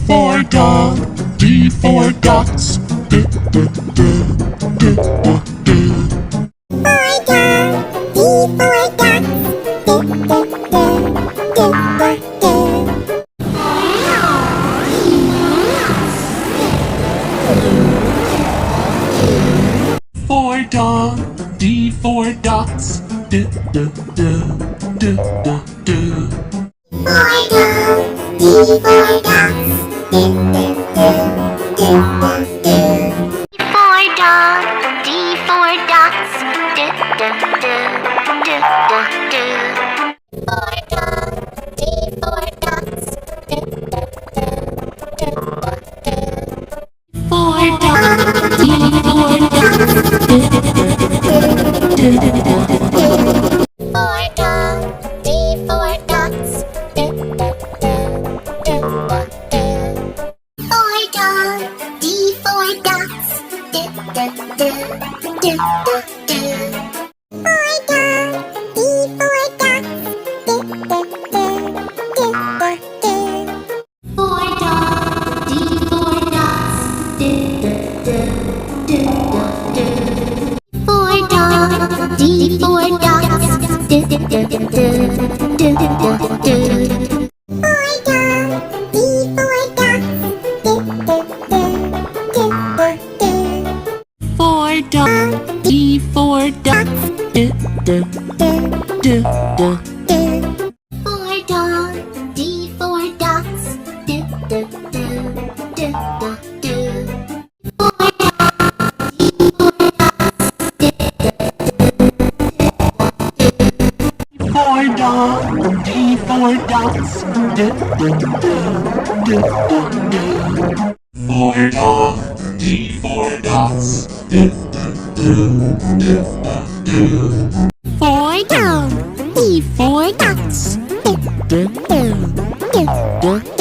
for dog, D for ducks, D, D, D, D, D, D. For dog, D for ducks, D, D, D, D, D, D. For dog, D for ducks, D, D, D, D, D, D. For dog, D for ducks, D, D, D, D, D, D. For dog, D for ducks, D, D, D, D, D, D. For dog, D for ducks, D, D, D, D, D, D. For dog, D for ducks, D, D, D, D, D, D. For dog, D for ducks, D, D, D, D, D, D. For dog, D for ducks, D, D, D, D, D, D. For dog, D for ducks, D, D, D, D, D, D. For dog, D for ducks, D, D, D, D, D. For dog, D for ducks, D, D, D, D, D, D, D. For dog, D for ducks, D, D, D, D, D, D. For dog, D for ducks, D, D, D, D, D. For dog, D for ducks, D, D, D, D, D, D. For dog, D for ducks, D, D, D, D. For dog, D for ducks, D, D, D, D, D. For dog, D for ducks, D, D, D, D, D. For dog, D for ducks, D, D, D, D, D.